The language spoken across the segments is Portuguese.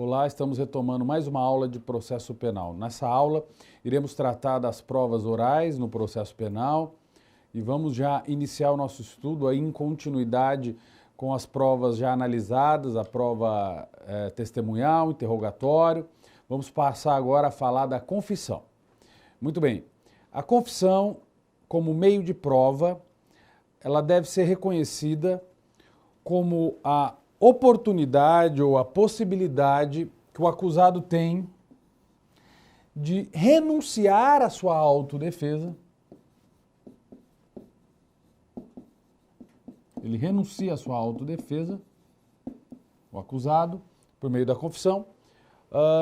Olá, estamos retomando mais uma aula de processo penal. Nessa aula, iremos tratar das provas orais no processo penal e vamos já iniciar o nosso estudo aí em continuidade com as provas já analisadas, a prova testemunhal, interrogatório. Vamos passar agora a falar da confissão. Muito bem, a confissão como meio de prova, ela deve ser reconhecida como a oportunidade ou a possibilidade que o acusado tem de renunciar à sua autodefesa. Ele renuncia à sua autodefesa, o acusado, por meio da confissão,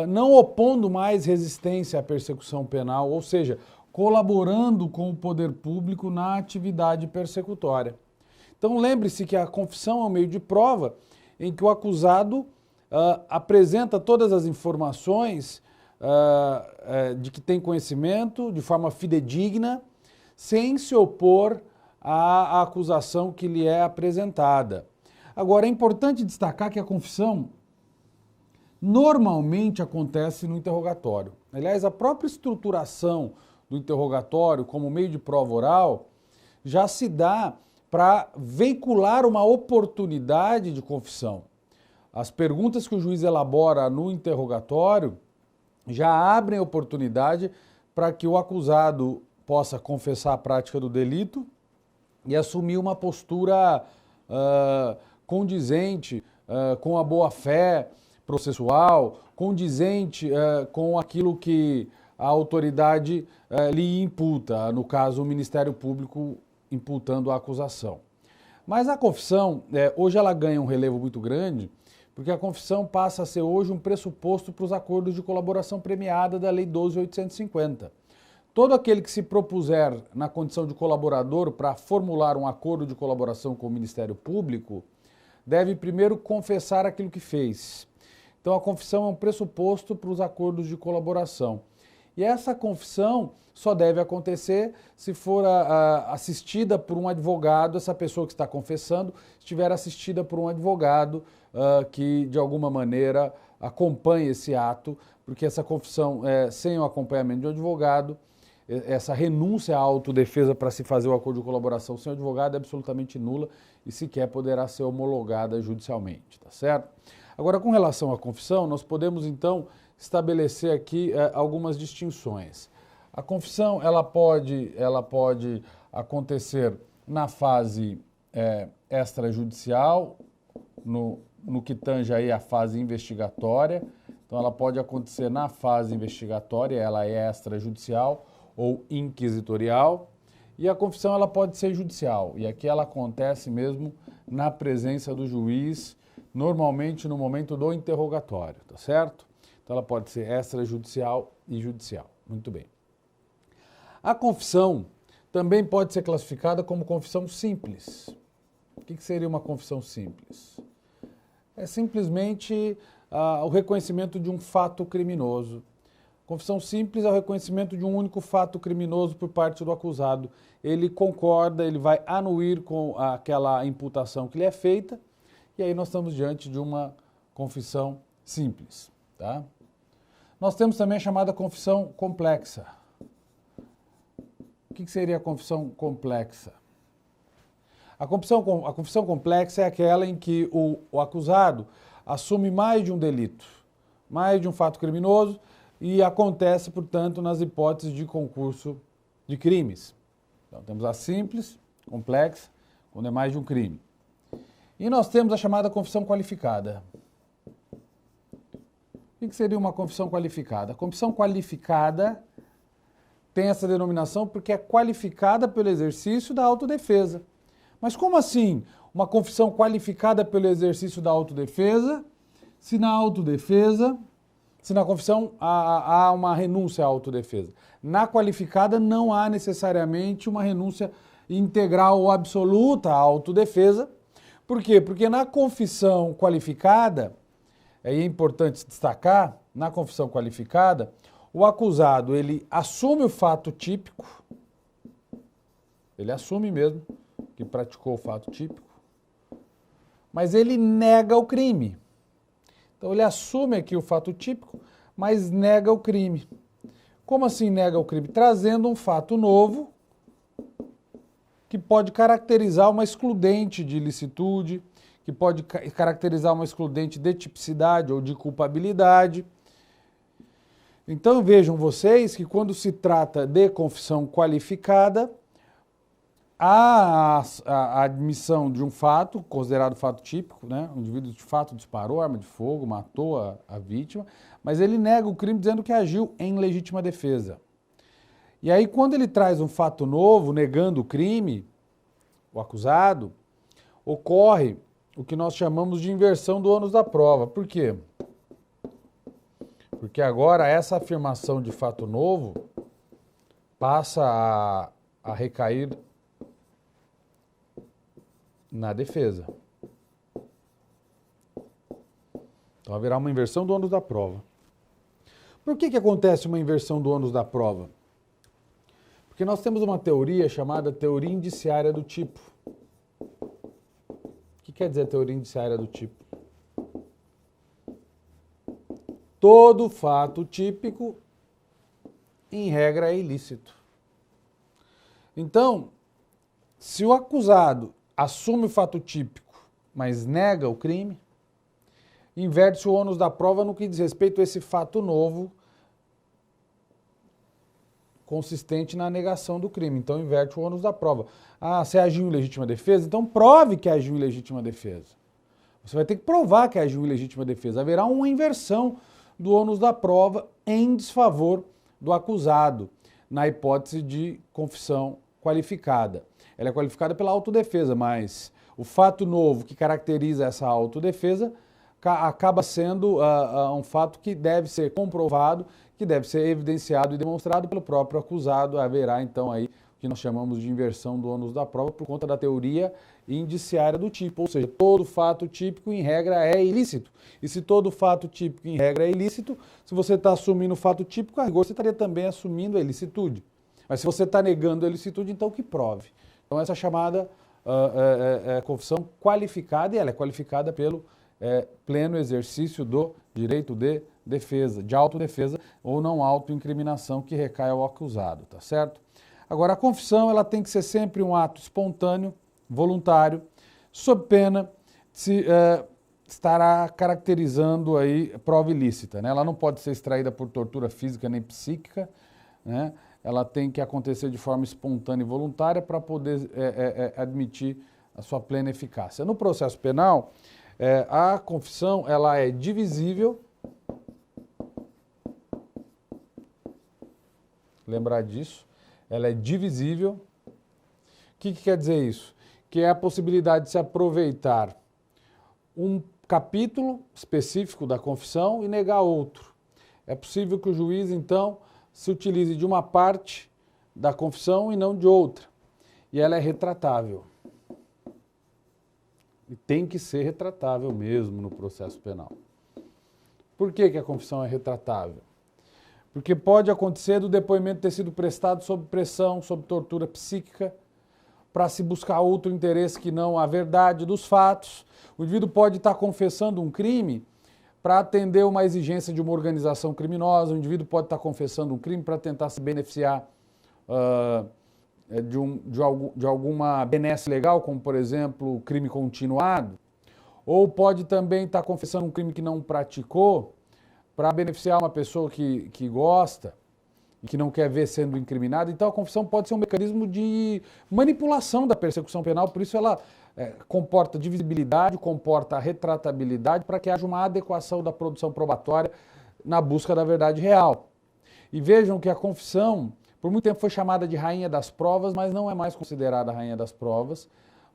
não opondo mais resistência à persecução penal, ou seja, colaborando com o poder público na atividade persecutória. Então lembre-se que a confissão é um meio de prova em que o acusado apresenta todas as informações de que tem conhecimento, de forma fidedigna, sem se opor à acusação que lhe é apresentada. Agora, é importante destacar que a confissão normalmente acontece no interrogatório. Aliás, a própria estruturação do interrogatório como meio de prova oral já se dá para veicular uma oportunidade de confissão. As perguntas que o juiz elabora no interrogatório já abrem oportunidade para que o acusado possa confessar a prática do delito e assumir uma postura condizente com a boa-fé processual, condizente com aquilo que a autoridade lhe imputa, no caso o Ministério Público imputando a acusação. Mas a confissão, hoje ela ganha um relevo muito grande, porque a confissão passa a ser hoje um pressuposto para os acordos de colaboração premiada da Lei 12.850. Todo aquele que se propuser na condição de colaborador para formular um acordo de colaboração com o Ministério Público, deve primeiro confessar aquilo que fez. Então a confissão é um pressuposto para os acordos de colaboração. E essa confissão só deve acontecer se for assistida por um advogado, essa pessoa que está confessando estiver assistida por um advogado que de alguma maneira acompanhe esse ato, porque essa confissão, sem o acompanhamento de um advogado, essa renúncia à autodefesa para se fazer o acordo de colaboração sem o advogado é absolutamente nula e sequer poderá ser homologada judicialmente, tá certo? Agora, com relação à confissão, nós podemos então estabelecer aqui algumas distinções. A confissão ela pode acontecer na fase extrajudicial, no que tange aí a fase investigatória. Então ela pode acontecer na fase investigatória, ela é extrajudicial ou inquisitorial. E a confissão ela pode ser judicial, e aqui ela acontece mesmo na presença do juiz, normalmente no momento do interrogatório, tá certo? Então ela pode ser extrajudicial e judicial. Muito bem. A confissão também pode ser classificada como confissão simples. O que seria uma confissão simples? É simplesmente o reconhecimento de um fato criminoso. Confissão simples é o reconhecimento de um único fato criminoso por parte do acusado. Ele concorda, ele vai anuir com aquela imputação que lhe é feita, e aí nós estamos diante de uma confissão simples, tá? Nós temos também a chamada confissão complexa. O que seria a confissão complexa? A confissão complexa é aquela em que o acusado assume mais de um delito, mais de um fato criminoso, e acontece, portanto, nas hipóteses de concurso de crimes. Então, temos a simples, complexa, quando é mais de um crime. E nós temos a chamada confissão qualificada. O que seria uma confissão qualificada? A confissão qualificada tem essa denominação porque é qualificada pelo exercício da autodefesa. Mas como assim uma confissão qualificada pelo exercício da autodefesa, se na confissão há uma renúncia à autodefesa? Na qualificada não há necessariamente uma renúncia integral ou absoluta à autodefesa. Por quê? Porque na confissão qualificada, é importante destacar, na confissão qualificada, o acusado ele assume o fato típico, ele assume mesmo que praticou o fato típico, mas ele nega o crime. Então ele assume aqui o fato típico, mas nega o crime. Como assim nega o crime? Trazendo um fato novo que pode caracterizar uma excludente de ilicitude, que pode caracterizar uma excludente de tipicidade ou de culpabilidade. Então vejam vocês que quando se trata de confissão qualificada, a admissão de um fato, considerado fato típico, né? O indivíduo de fato disparou arma de fogo, matou a vítima, mas ele nega o crime dizendo que agiu em legítima defesa. E aí quando ele traz um fato novo, negando o crime, o acusado, ocorre o que nós chamamos de inversão do ônus da prova. Por quê? Porque agora essa afirmação de fato novo passa a recair na defesa. Então haverá uma inversão do ônus da prova. Por que acontece uma inversão do ônus da prova? Porque nós temos uma teoria chamada teoria indiciária do tipo. O que quer dizer teoria indiciária do tipo? Todo fato típico, em regra, é ilícito. Então, se o acusado assume o fato típico, mas nega o crime, inverte-se o ônus da prova no que diz respeito a esse fato novo consistente na negação do crime. Então, inverte o ônus da prova. Ah, você agiu em legítima defesa? Então, prove que agiu em legítima defesa. Você vai ter que provar que agiu em legítima defesa. Haverá uma inversão do ônus da prova em desfavor do acusado, na hipótese de confissão qualificada. Ela é qualificada pela autodefesa, mas o fato novo que caracteriza essa autodefesa acaba sendo um fato que deve ser comprovado, que deve ser evidenciado e demonstrado pelo próprio acusado. Haverá então aí o que nós chamamos de inversão do ônus da prova por conta da teoria indiciária do tipo, ou seja, todo fato típico em regra é ilícito. E se todo fato típico em regra é ilícito, se você está assumindo o fato típico, a rigor você estaria também assumindo a ilicitude. Mas se você está negando a ilicitude, então que prove. Então essa chamada confissão qualificada, e ela é qualificada pelo pleno exercício do direito de defesa, de autodefesa ou não autoincriminação que recai ao acusado, tá certo? Agora, a confissão ela tem que ser sempre um ato espontâneo, voluntário, sob pena de estará caracterizando aí prova ilícita, né? Ela não pode ser extraída por tortura física nem psíquica, né? Ela tem que acontecer de forma espontânea e voluntária para poder admitir a sua plena eficácia. No processo penal, a confissão ela é divisível. Lembrar disso, ela é divisível. O que quer dizer isso? Que é a possibilidade de se aproveitar um capítulo específico da confissão e negar outro. É possível que o juiz, então, se utilize de uma parte da confissão e não de outra. E ela é retratável. E tem que ser retratável mesmo no processo penal. Por que a confissão é retratável? Porque pode acontecer do depoimento ter sido prestado sob pressão, sob tortura psíquica, para se buscar outro interesse que não a verdade dos fatos. O indivíduo pode estar confessando um crime para atender uma exigência de uma organização criminosa, o indivíduo pode estar confessando um crime para tentar se beneficiar de alguma benesse legal, como, por exemplo, crime continuado, ou pode também estar confessando um crime que não praticou para beneficiar uma pessoa que gosta e que não quer ver sendo incriminada. Então, a confissão pode ser um mecanismo de manipulação da persecução penal, por isso ela comporta divisibilidade, comporta retratabilidade, para que haja uma adequação da produção probatória na busca da verdade real. E vejam que a confissão, por muito tempo foi chamada de rainha das provas, mas não é mais considerada rainha das provas,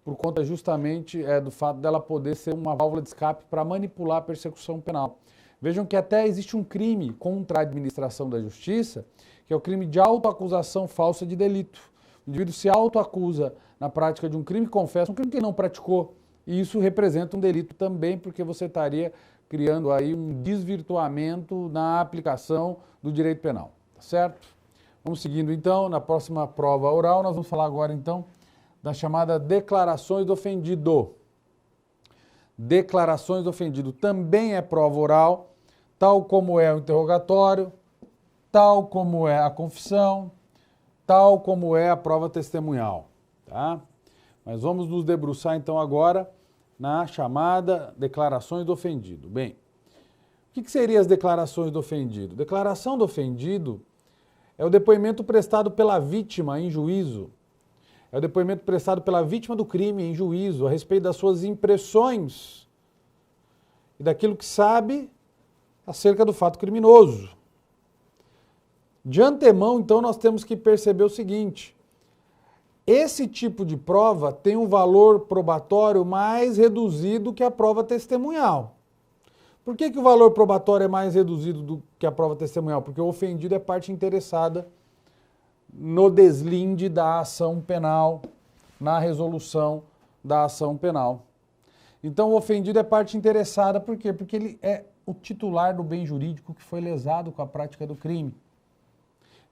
por conta justamente do fato dela poder ser uma válvula de escape para manipular a persecução penal. Vejam que até existe um crime contra a administração da justiça, que é o crime de autoacusação falsa de delito. O indivíduo se autoacusa na prática de um crime, confessa um crime que ele não praticou, e isso representa um delito também, porque você estaria criando aí um desvirtuamento na aplicação do direito penal, tá certo? Vamos seguindo então, na próxima prova oral, nós vamos falar agora então da chamada declarações do ofendido. declarações do ofendido também é prova oral, tal como é o interrogatório, tal como é a confissão, tal como é a prova testemunhal, tá? Mas vamos nos debruçar então agora na chamada declarações do ofendido. Bem, o que seriam as declarações do ofendido? Declaração do ofendido é o depoimento prestado pela vítima em juízo. É o depoimento prestado pela vítima do crime em juízo a respeito das suas impressões e daquilo que sabe acerca do fato criminoso. De antemão, então, nós temos que perceber o seguinte: esse tipo de prova tem um valor probatório mais reduzido que a prova testemunhal. Por que o valor probatório é mais reduzido do que a prova testemunhal? Porque o ofendido é parte interessada no deslinde da ação penal, na resolução da ação penal. Então, o ofendido é parte interessada, por quê? Porque ele é o titular do bem jurídico que foi lesado com a prática do crime.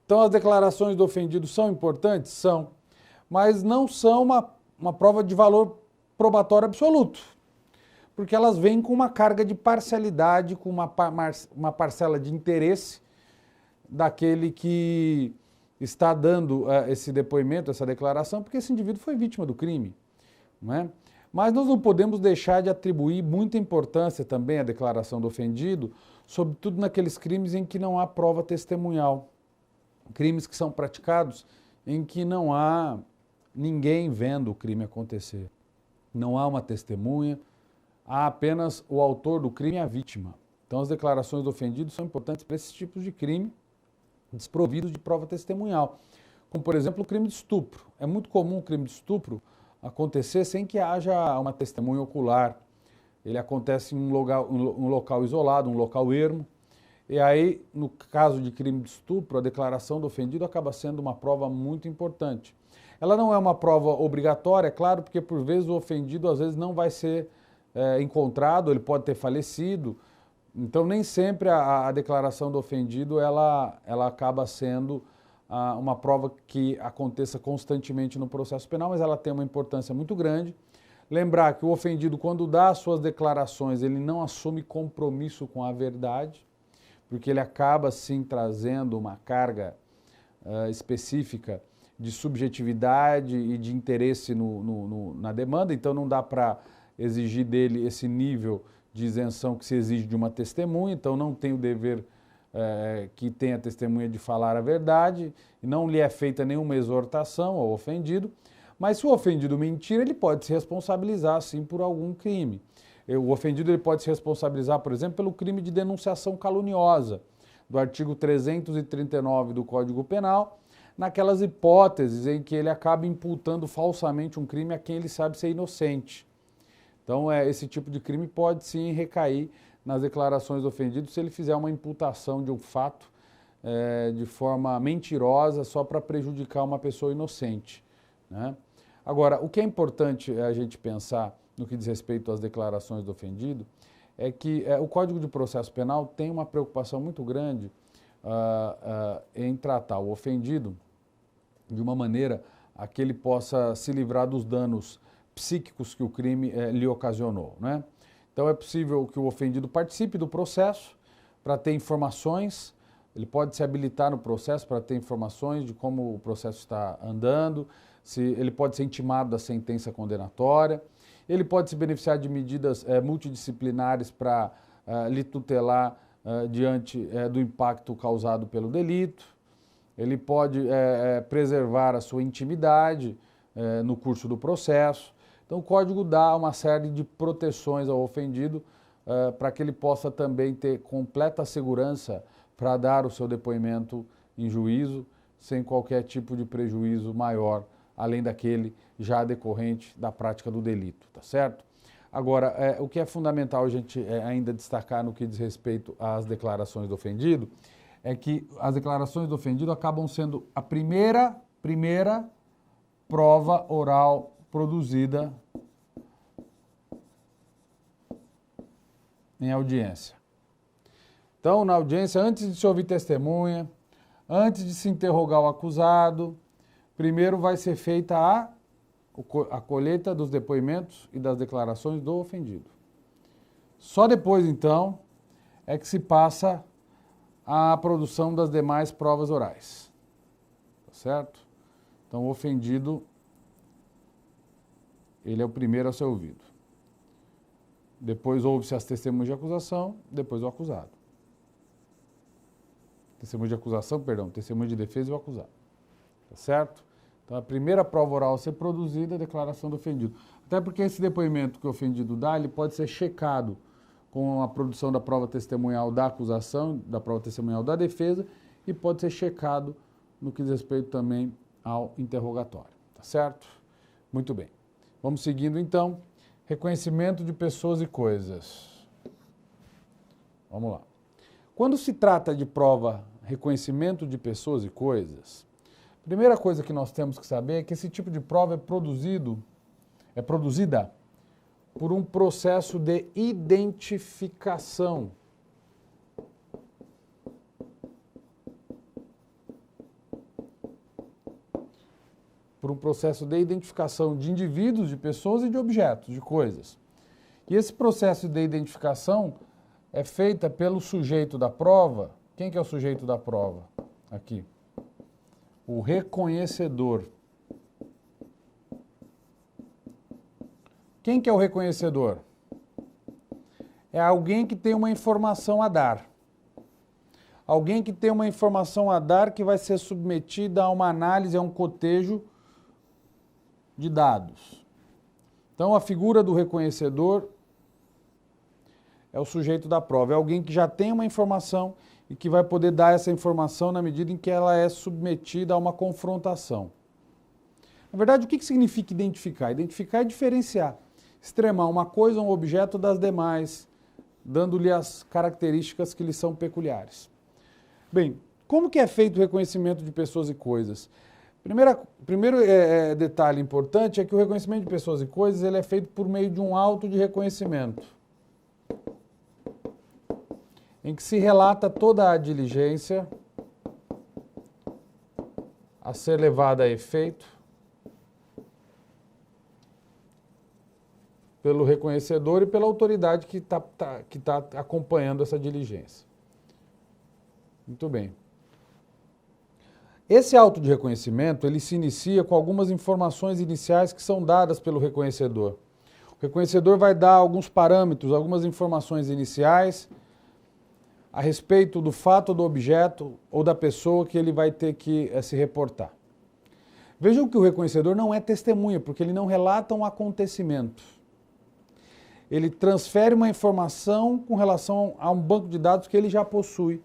Então, as declarações do ofendido são importantes? São, mas não são uma prova de valor probatório absoluto, porque elas vêm com uma carga de parcialidade, com uma parcela de interesse daquele que está dando esse depoimento, essa declaração, porque esse indivíduo foi vítima do crime, não é? Mas nós não podemos deixar de atribuir muita importância também à declaração do ofendido, sobretudo naqueles crimes em que não há prova testemunhal, crimes que são praticados em que não há ninguém vendo o crime acontecer, não há uma testemunha, há apenas o autor do crime e a vítima. Então, as declarações do ofendido são importantes para esses tipos de crime desprovidos de prova testemunhal, como, por exemplo, o crime de estupro. É muito comum o crime de estupro acontecer sem que haja uma testemunha ocular. Ele acontece em um local isolado, um local ermo, e aí, no caso de crime de estupro, a declaração do ofendido acaba sendo uma prova muito importante. Ela não é uma prova obrigatória, é claro, porque por vezes o ofendido às vezes não vai ser encontrado, ele pode ter falecido. Então, nem sempre a declaração do ofendido ela acaba sendo uma prova que aconteça constantemente no processo penal, mas ela tem uma importância muito grande. Lembrar que o ofendido, quando dá as suas declarações, ele não assume compromisso com a verdade, porque ele acaba, sim, trazendo uma carga específica de subjetividade e de interesse na demanda, então não dá para exigir dele esse nível de isenção que se exige de uma testemunha, então não tem o dever que tem a testemunha de falar a verdade, e não lhe é feita nenhuma exortação ao ofendido, mas se o ofendido mentir, ele pode se responsabilizar, sim, por algum crime. O ofendido ele pode se responsabilizar, por exemplo, pelo crime de denunciação caluniosa, do artigo 339 do Código Penal, naquelas hipóteses em que ele acaba imputando falsamente um crime a quem ele sabe ser inocente. Então, esse tipo de crime pode sim recair nas declarações do ofendido se ele fizer uma imputação de um fato de forma mentirosa só para prejudicar uma pessoa inocente, né? Agora, o que é importante a gente pensar no que diz respeito às declarações do ofendido é que o Código de Processo Penal tem uma preocupação muito grande em tratar o ofendido de uma maneira a que ele possa se livrar dos danos psíquicos que o crime lhe ocasionou, né? Então é possível que o ofendido participe do processo para ter informações, ele pode se habilitar no processo para ter informações de como o processo está andando, ele pode ser intimado da sentença condenatória, ele pode se beneficiar de medidas multidisciplinares para lhe tutelar diante do impacto causado pelo delito, ele pode preservar a sua intimidade no curso do processo. Então, o Código dá uma série de proteções ao ofendido para que ele possa também ter completa segurança para dar o seu depoimento em juízo, sem qualquer tipo de prejuízo maior, além daquele já decorrente da prática do delito, tá certo? Agora, o que é fundamental a gente ainda destacar no que diz respeito às declarações do ofendido, é que as declarações do ofendido acabam sendo a primeira prova oral produzida em audiência. Então, na audiência, antes de se ouvir testemunha, antes de se interrogar o acusado, primeiro vai ser feita a colheita dos depoimentos e das declarações do ofendido. Só depois, então, é que se passa à produção das demais provas orais. Tá certo? Então, o ofendido, ele é o primeiro a ser ouvido. Depois ouve-se as testemunhas de acusação, depois o acusado. Testemunha de acusação, perdão, testemunha de defesa e o acusado. Tá certo? Então, a primeira prova oral a ser produzida é a declaração do ofendido. Até porque esse depoimento que o ofendido dá, ele pode ser checado com a produção da prova testemunhal da acusação, da prova testemunhal da defesa, e pode ser checado no que diz respeito também ao interrogatório. Tá certo? Muito bem. Vamos seguindo, então. Reconhecimento de pessoas e coisas. Vamos lá. Quando se trata de prova, reconhecimento de pessoas e coisas, a primeira coisa que nós temos que saber é que esse tipo de prova é produzida por um processo de identificação. Por um processo de identificação de indivíduos, de pessoas e de objetos, de coisas. E esse processo de identificação é feita pelo sujeito da prova. Quem que é o sujeito da prova? Aqui. O reconhecedor. Quem que é o reconhecedor? É alguém que tem uma informação a dar. Alguém que tem uma informação a dar que vai ser submetida a uma análise, a um cotejo de dados. Então, a figura do reconhecedor é o sujeito da prova. É alguém que já tem uma informação e que vai poder dar essa informação na medida em que ela é submetida a uma confrontação. Na verdade, o que significa identificar? Identificar é diferenciar, extremar uma coisa, um objeto das demais, dando-lhe as características que lhe são peculiares. Bem, como que é feito o reconhecimento de pessoas e coisas? Primeiro detalhe importante é que o reconhecimento de pessoas e coisas ele é feito por meio de um auto de reconhecimento, em que se relata toda a diligência a ser levada a efeito pelo reconhecedor e pela autoridade que está acompanhando essa diligência. Muito bem. Esse auto de reconhecimento, ele se inicia com algumas informações iniciais que são dadas pelo reconhecedor. O reconhecedor vai dar alguns parâmetros, algumas informações iniciais a respeito do fato, do objeto ou da pessoa que ele vai ter que se reportar. Vejam que o reconhecedor não é testemunha, porque ele não relata um acontecimento. Ele transfere uma informação com relação a um banco de dados que ele já possui,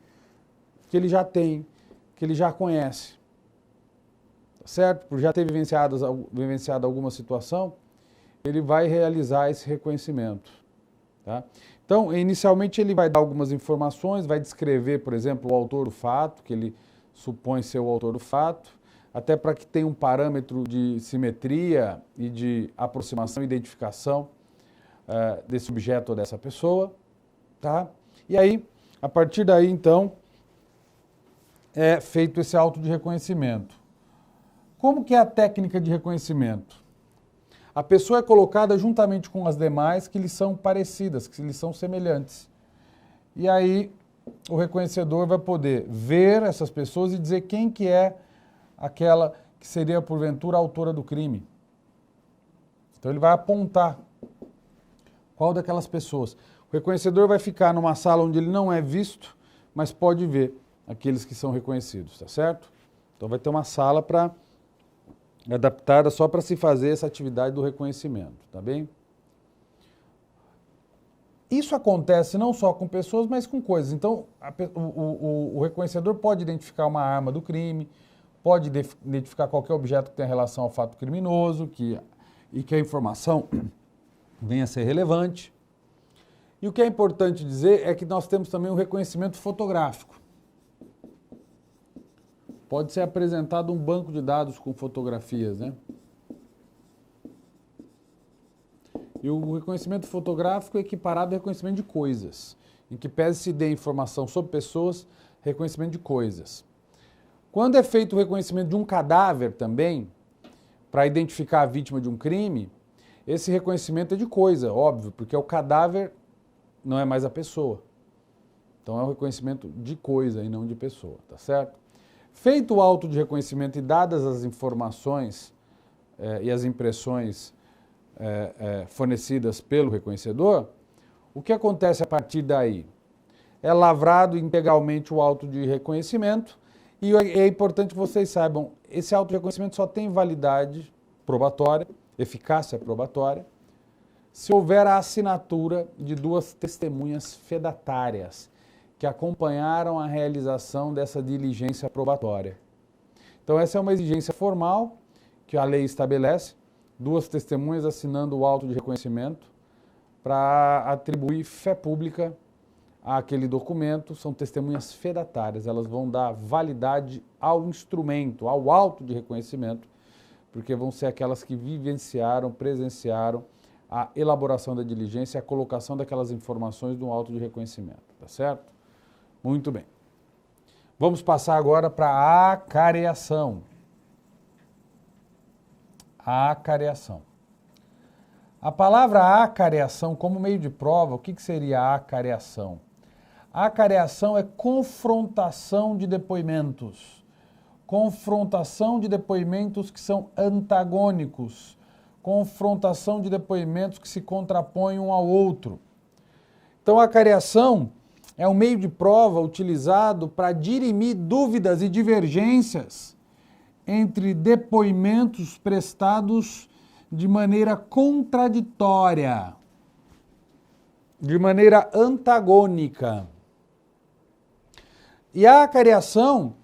que ele já tem, que ele já conhece, certo? Por já ter vivenciado alguma situação, ele vai realizar esse reconhecimento. Tá? Então, inicialmente ele vai dar algumas informações, vai descrever, por exemplo, o autor do fato, que ele supõe ser o autor do fato, até para que tenha um parâmetro de simetria e de aproximação e identificação desse objeto ou dessa pessoa. Tá? E aí, a partir daí, então, é feito esse auto de reconhecimento. Como que é a técnica de reconhecimento? A pessoa é colocada juntamente com as demais que lhe são parecidas, que lhe são semelhantes. E aí o reconhecedor vai poder ver essas pessoas e dizer quem que é aquela que seria, porventura, a autora do crime. Então ele vai apontar qual daquelas pessoas. O reconhecedor vai ficar numa sala onde ele não é visto, mas pode ver aqueles que são reconhecidos, tá certo? Então vai ter uma sala adaptada só para se fazer essa atividade do reconhecimento, tá bem? Isso acontece não só com pessoas, mas com coisas. Então, o reconhecedor pode identificar uma arma do crime, pode identificar qualquer objeto que tenha relação ao fato criminoso e que a informação venha a ser relevante. E o que é importante dizer é que nós temos também o reconhecimento fotográfico. Pode ser apresentado um banco de dados com fotografias, né? E o reconhecimento fotográfico é equiparado ao reconhecimento de coisas, em que pese se dê informação sobre pessoas, reconhecimento de coisas. Quando é feito o reconhecimento de um cadáver também, para identificar a vítima de um crime, esse reconhecimento é de coisa, óbvio, porque é o cadáver não é mais a pessoa. Então é um reconhecimento de coisa e não de pessoa, tá certo? Feito o auto de reconhecimento e dadas as informações e as impressões fornecidas pelo reconhecedor, o que acontece a partir daí? É lavrado integralmente o auto de reconhecimento e é importante que vocês saibam, esse auto de reconhecimento só tem validade probatória, eficácia probatória, se houver a assinatura de 2 testemunhas fedatárias que acompanharam a realização dessa diligência probatória. Então essa é uma exigência formal que a lei estabelece, 2 testemunhas assinando o auto de reconhecimento para atribuir fé pública àquele documento, são testemunhas fedatárias, elas vão dar validade ao instrumento, ao auto de reconhecimento, porque vão ser aquelas que vivenciaram, presenciaram a elaboração da diligência e a colocação daquelas informações no auto de reconhecimento, tá certo? Muito bem. Vamos passar agora para a acareação. A acareação. A palavra acareação, como meio de prova, o que seria a acareação? A acareação é confrontação de depoimentos. Confrontação de depoimentos que são antagônicos. Confrontação de depoimentos que se contrapõem um ao outro. Então, a acareação é um meio de prova utilizado para dirimir dúvidas e divergências entre depoimentos prestados de maneira contraditória, de maneira antagônica. E a acareação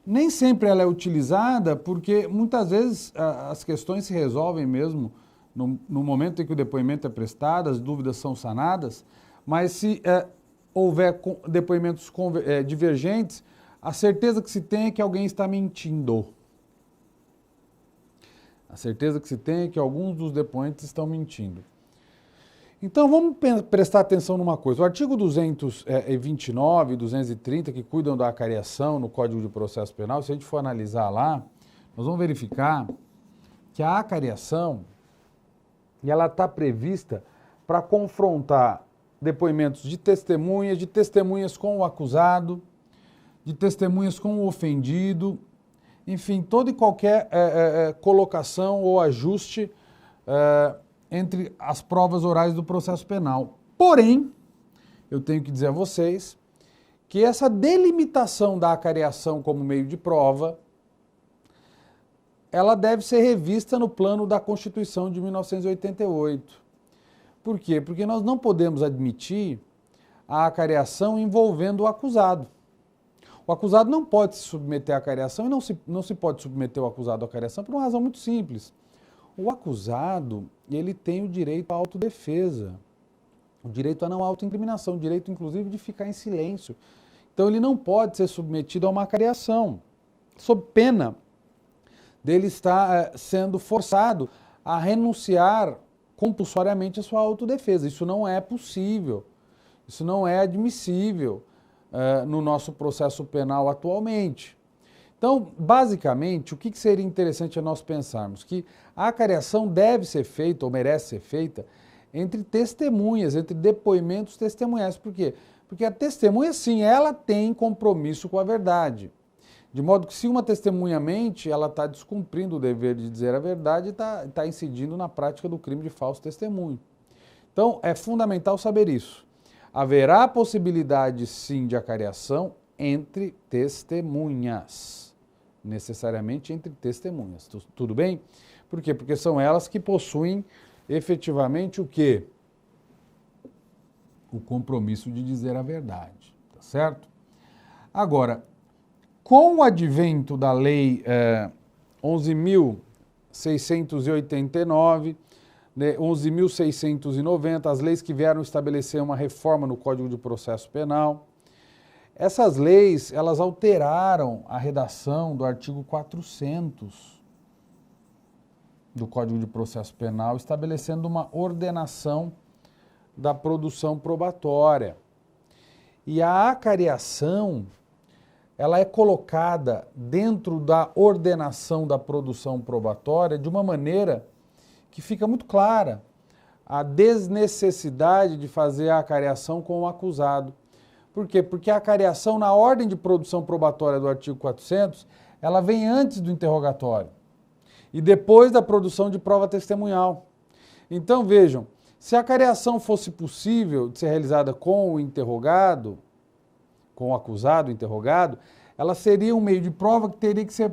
nem sempre ela é utilizada porque muitas vezes as questões se resolvem mesmo no momento em que o depoimento é prestado, as dúvidas são sanadas, mas se houver depoimentos divergentes, a certeza que se tem é que alguém está mentindo. A certeza que se tem é que alguns dos depoentes estão mentindo. Então vamos prestar atenção numa coisa. O artigo 229 e 230, que cuidam da acareação no Código de Processo Penal, se a gente for analisar lá, nós vamos verificar que a acareação ela está prevista para confrontar depoimentos de testemunhas com o acusado, de testemunhas com o ofendido, enfim, toda e qualquer colocação ou ajuste entre as provas orais do processo penal. Porém, eu tenho que dizer a vocês que essa delimitação da acareação como meio de prova, ela deve ser revista no plano da Constituição de 1988. Por quê? Porque nós não podemos admitir a acareação envolvendo o acusado. O acusado não pode se submeter à acareação e não se pode submeter o acusado à acareação por uma razão muito simples. O acusado, ele tem o direito à autodefesa, o direito à não autoincriminação, o direito, inclusive, de ficar em silêncio. Então, ele não pode ser submetido a uma acareação, sob pena dele estar sendo forçado a renunciar compulsoriamente à sua autodefesa. Isso não é possível, isso não é admissível no nosso processo penal atualmente. Então, basicamente, o que seria interessante nós pensarmos? Que a acareação deve ser feita, ou merece ser feita, entre testemunhas, entre depoimentos testemunhais. Por quê? Porque a testemunha, sim, ela tem compromisso com a verdade. De modo que se uma testemunha mente, ela está descumprindo o dever de dizer a verdade e está incidindo na prática do crime de falso testemunho. Então, é fundamental saber isso. Haverá possibilidade, sim, de acareação entre testemunhas. Necessariamente entre testemunhas. Tudo bem? Por quê? Porque são elas que possuem efetivamente o quê? O compromisso de dizer a verdade. Tá certo? Agora, com o advento da Lei 11.689, 11.690, as leis que vieram estabelecer uma reforma no Código de Processo Penal, essas leis, elas alteraram a redação do artigo 400 do Código de Processo Penal, estabelecendo uma ordenação da produção probatória. E a acareação, ela é colocada dentro da ordenação da produção probatória de uma maneira que fica muito clara. a desnecessidade de fazer a acariação com o acusado. Por quê? Porque a acariação na ordem de produção probatória do artigo 400, ela vem antes do interrogatório e depois da produção de prova testemunhal. Então, vejam, se a acariação fosse possível de ser realizada com o interrogado, com o acusado, o interrogado, ela seria um meio de prova que teria que ser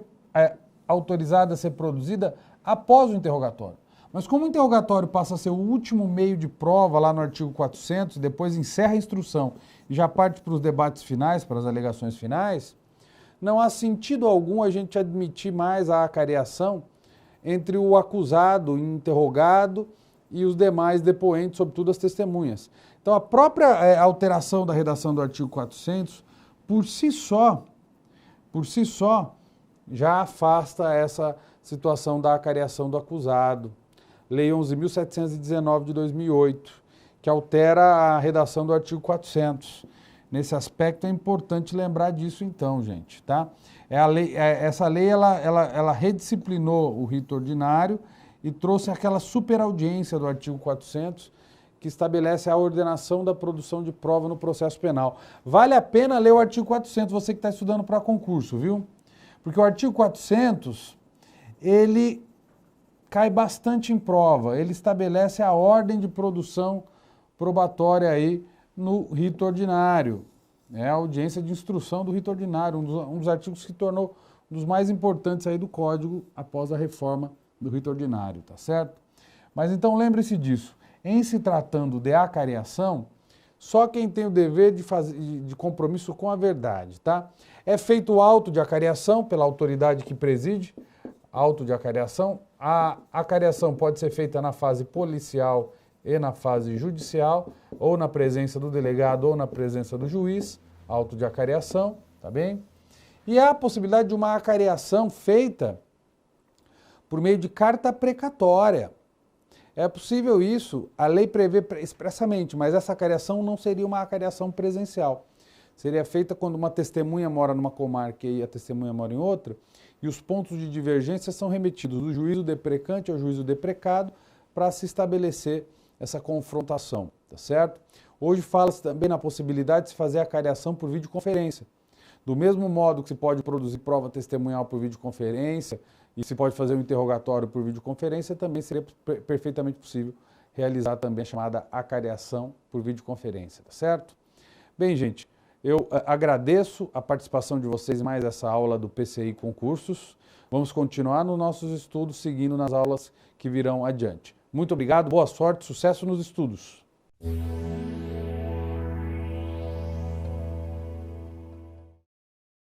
autorizada a ser produzida após o interrogatório. Mas como o interrogatório passa a ser o último meio de prova lá no artigo 400, depois encerra a instrução e já parte para os debates finais, para as alegações finais, não há sentido algum a gente admitir mais a acariação entre o acusado, o interrogado e os demais depoentes, sobretudo as testemunhas. Então a própria alteração da redação do artigo 400, por si só, já afasta essa situação da acariação do acusado. Lei 11.719 de 2008, que altera a redação do artigo 400. Nesse aspecto é importante lembrar disso então, gente, tá? Essa lei, ela redisciplinou o rito ordinário e trouxe aquela superaudiência do artigo 400, que estabelece a ordenação da produção de prova no processo penal. Vale a pena ler o artigo 400, você que está estudando para concurso, viu? Porque o artigo 400, ele cai bastante em prova, ele estabelece a ordem de produção probatória aí no rito ordinário, a audiência de instrução do rito ordinário, um dos artigos que se tornou um dos mais importantes aí do Código após a reforma do rito ordinário, tá certo? Mas então lembre-se disso, em se tratando de acariação, só quem tem o dever de compromisso com a verdade, tá? É feito o auto de acariação pela autoridade que preside, auto de acariação. A acariação pode ser feita na fase policial e na fase judicial, ou na presença do delegado ou na presença do juiz, auto de acariação, tá bem? E há a possibilidade de uma acariação feita por meio de carta precatória. É possível isso, a lei prevê expressamente, mas essa acariação não seria uma acariação presencial. Seria feita quando uma testemunha mora numa comarca e a testemunha mora em outra, e os pontos de divergência são remetidos do juízo deprecante ao juízo deprecado para se estabelecer essa confrontação, tá certo? Hoje fala-se também na possibilidade de se fazer a acariação por videoconferência. Do mesmo modo que se pode produzir prova testemunhal por videoconferência e se pode fazer um interrogatório por videoconferência, também seria perfeitamente possível realizar também a chamada acariação por videoconferência, tá certo? Bem, gente, eu agradeço a participação de vocês em mais essa aula do PCI Concursos. Vamos continuar nos nossos estudos, seguindo nas aulas que virão adiante. Muito obrigado, boa sorte, sucesso nos estudos.